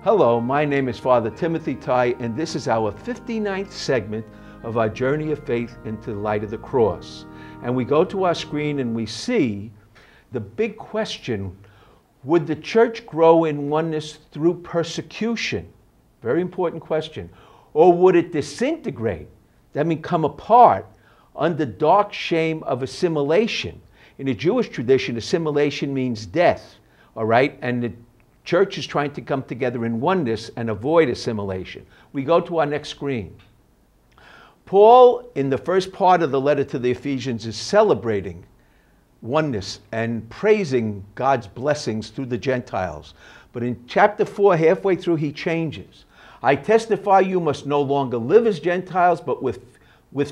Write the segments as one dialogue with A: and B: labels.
A: Hello, my name is Father Tighe, and this is our 59th segment of our journey of faith into the light of the cross. And we go to our screen and we see the big question: would the church grow in oneness through persecution? Very important question. Or would it disintegrate, that means come apart, under dark shame of assimilation? In the Jewish tradition, assimilation means death, all right? And the church is trying to come together in oneness and avoid assimilation. We go to our next screen. Paul, in the first part of the letter to the Ephesians, is celebrating oneness and praising God's blessings through the Gentiles. But in chapter 4, halfway through, he changes. I testify you must no longer live as Gentiles, but with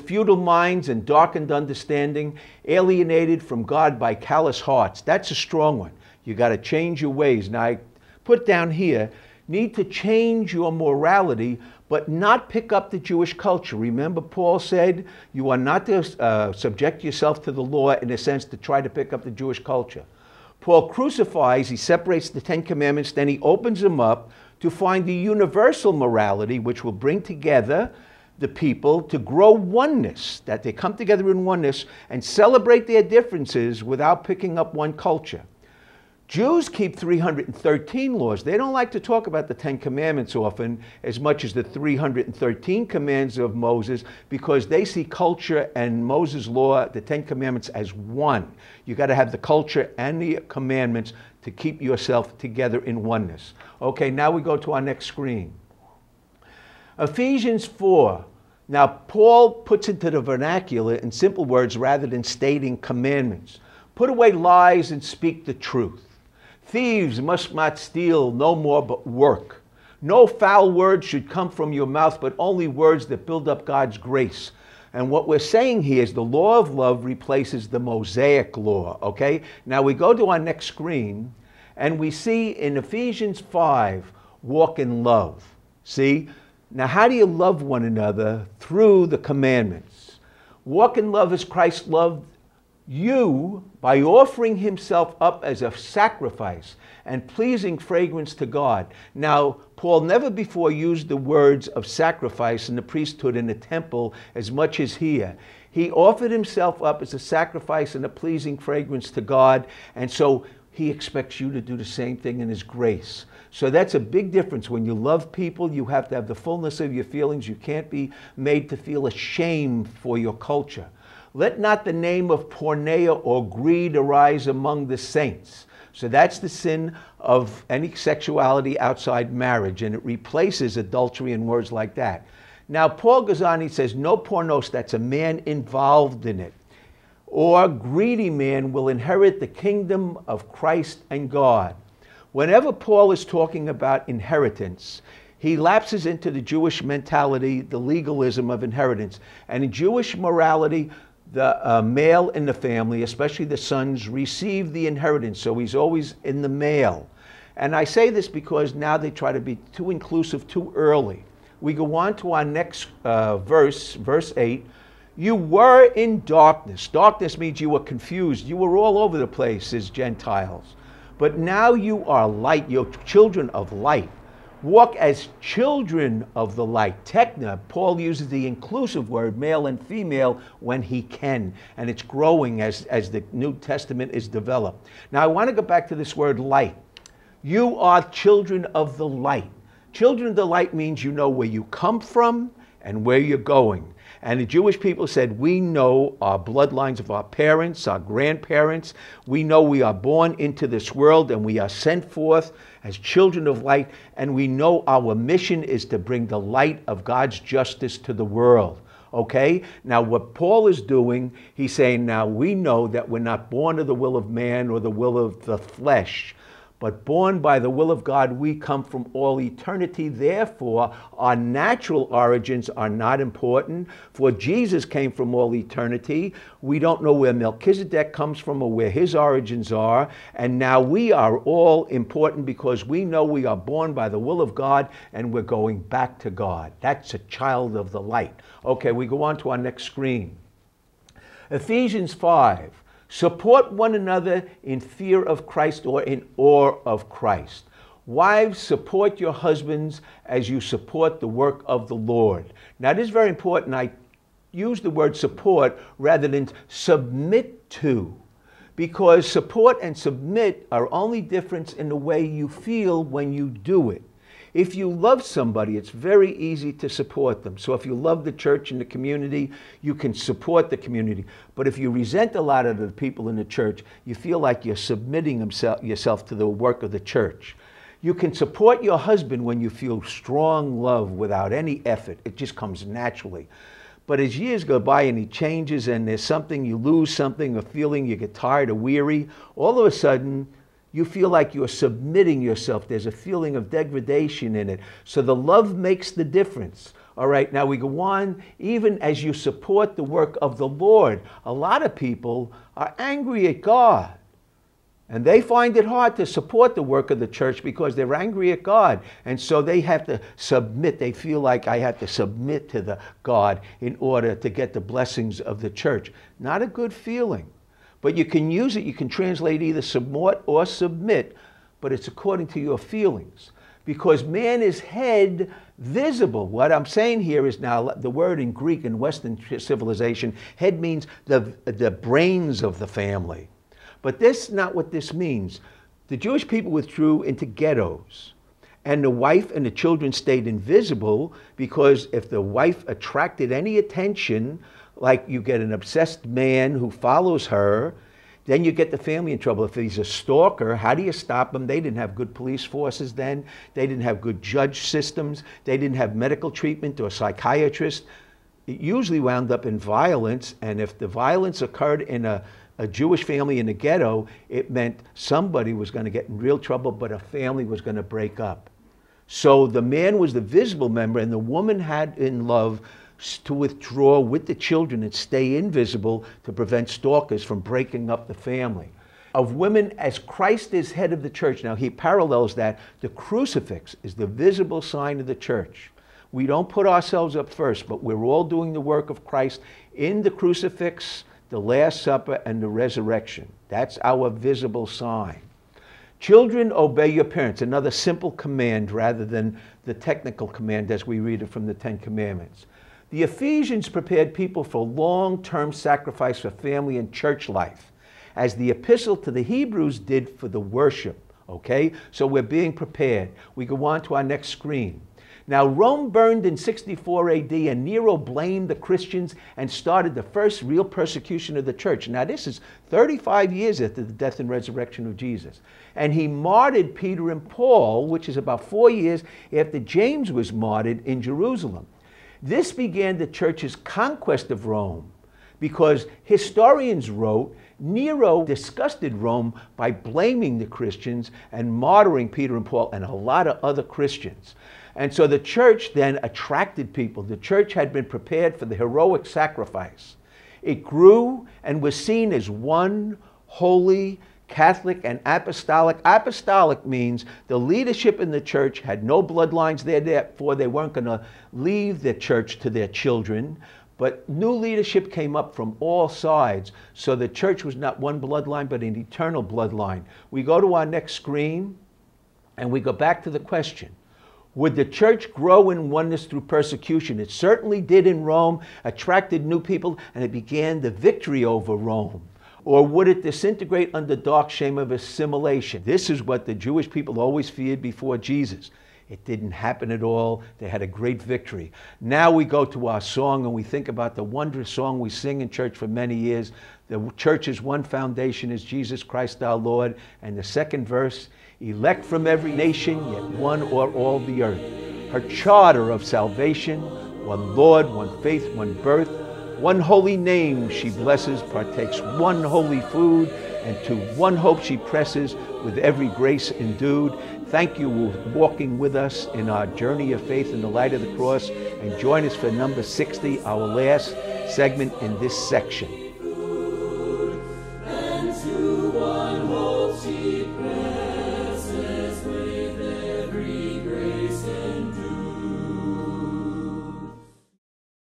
A: futile minds and darkened understanding, alienated from God by callous hearts. That's a strong one. You got to change your ways. Now, I put down here, need to change your morality, but not pick up the Jewish culture. Remember, Paul said you are not to subject yourself to the law in a sense to try to pick up the Jewish culture. Paul crucifies, he separates the Ten Commandments, then he opens them up to find the universal morality which will bring together the people to grow oneness, that they come together in oneness and celebrate their differences without picking up one culture. Jews keep 313 laws. They don't like to talk about the 10 Commandments often as much as the 313 commands of Moses, because they see culture and Moses' law, the 10 Commandments, as one. You got to have the culture and the commandments to keep yourself together in oneness. Okay, now we go to our next screen. Ephesians 4. Now, Paul puts into the vernacular in simple words rather than stating commandments. Put away lies and speak the truth. Thieves must not steal, no more but work. No foul words should come from your mouth, but only words that build up God's grace. And what we're saying here is the law of love replaces the Mosaic law, okay? Now we go to our next screen, and we see in Ephesians 5, walk in love. See? Now how do you love one another? Through the commandments. Walk in love as Christ loved you by offering himself up as a sacrifice and pleasing fragrance to God. Now, Paul never before used the words of sacrifice in the priesthood in the temple as much as here. He offered himself up as a sacrifice and a pleasing fragrance to God, and so he expects you to do the same thing in his grace. So that's a big difference. When you love people, you have to have the fullness of your feelings. You can't be made to feel ashamed for your culture. Let not the name of porneia or greed arise among the saints. So that's the sin of any sexuality outside marriage, and it replaces adultery and words like that. Now, Paul goes on, he says, no pornos, that's a man involved in it, or greedy man will inherit the kingdom of Christ and God. Whenever Paul is talking about inheritance, he lapses into the Jewish mentality, the legalism of inheritance. And in Jewish morality, the male in the family, especially the sons, receive the inheritance. So he's always in the male. And I say this because now they try to be too inclusive too early. We go on to our next verse, verse 8. You were in darkness. Darkness means you were confused. You were all over the place as Gentiles. But now you are light. You're children of light. Walk as children of the light. Techna, Paul uses the inclusive word, male and female, when he can. And it's growing as the New Testament is developed. Now I want to go back to this word light. You are children of the light. Children of the light means you know where you come from and where you're going. And the Jewish people said, we know our bloodlines of our parents, our grandparents. We know we are born into this world and we are sent forth as children of light. And we know our mission is to bring the light of God's justice to the world. Okay? Now what Paul is doing, he's saying, now we know that we're not born of the will of man or the will of the flesh, but born by the will of God. We come from all eternity. Therefore, our natural origins are not important, for Jesus came from all eternity. We don't know where Melchizedek comes from or where his origins are. And now we are all important because we know we are born by the will of God and we're going back to God. That's a child of the light. Okay, we go on to our next screen. Ephesians 5. Support one another in fear of Christ or in awe of Christ. Wives, support your husbands as you support the work of the Lord. Now, this is very important. I use the word support rather than submit to, because support and submit are only different in the way you feel when you do it. If you love somebody, it's very easy to support them. So if you love the church and the community, you can support the community. But if you resent a lot of the people in the church, you feel like you're submitting yourself to the work of the church. You can support your husband when you feel strong love without any effort. It just comes naturally. But as years go by and he changes and there's something, you lose something, a feeling, you get tired or weary, all of a sudden you feel like you're submitting yourself. There's a feeling of degradation in it. So the love makes the difference. All right, now we go on, even as you support the work of the Lord. A lot of people are angry at God. And they find it hard to support the work of the church because they're angry at God. And so they have to submit. They feel like I have to submit to the God in order to get the blessings of the church. Not a good feeling. But you can use it. You can translate either support or submit, but it's according to your feelings. Because man is head visible. What I'm saying here is now the word in Greek in Western civilization, head means the brains of the family. But that's not what this means. The Jewish people withdrew into ghettos, and the wife and the children stayed invisible, because if the wife attracted any attention, like you get an obsessed man who follows her, then you get the family in trouble. If he's a stalker, how do you stop him? They didn't have good police forces then. They didn't have good judge systems. They didn't have medical treatment or psychiatrists. It usually wound up in violence, and if the violence occurred in a Jewish family in the ghetto, it meant somebody was going to get in real trouble, but a family was going to break up. So the man was the visible member, and the woman had in love to withdraw with the children and stay invisible to prevent stalkers from breaking up the family. Of women, as Christ is head of the church. Now he parallels that. The crucifix is the visible sign of the church. We don't put ourselves up first, but we're all doing the work of Christ in the crucifix, the Last Supper, and the resurrection. That's our visible sign. Children, obey your parents. Another simple command rather than the technical command as we read it from the Ten Commandments. The Ephesians prepared people for long-term sacrifice for family and church life, as the epistle to the Hebrews did for the worship. Okay? So we're being prepared. We go on to our next screen. Now, Rome burned in 64 AD, and Nero blamed the Christians and started the first real persecution of the church. Now, this is 35 years after the death and resurrection of Jesus. And he martyred Peter and Paul, which is about 4 years after James was martyred in Jerusalem. This began the church's conquest of Rome, because historians wrote Nero disgusted Rome by blaming the Christians and martyring Peter and Paul and a lot of other Christians. And so the church then attracted people. The church had been prepared for the heroic sacrifice. It grew and was seen as one holy, Catholic, and apostolic. Apostolic means the leadership in the church had no bloodlines there, therefore they weren't going to leave the church to their children. But new leadership came up from all sides. So the church was not one bloodline, but an eternal bloodline. We go to our next screen, and we go back to the question. Would the church grow in oneness through persecution? It certainly did in Rome, attracted new people, and it began the victory over Rome. Or would it disintegrate under dark shame of assimilation? This is what the Jewish people always feared before Jesus. It didn't happen at all. They had a great victory. Now we go to our song and we think about the wondrous song we sing in church for many years. The church's one foundation is Jesus Christ our Lord. And the second verse, elect from every nation, yet one o'er all the earth. Her charter of salvation, one Lord, one faith, one birth, one holy name she blesses, partakes one holy food, and to one hope she presses with every grace endued. Thank you for walking with us in our journey of faith in the light of the cross, and join us for number 60, our last segment in this section.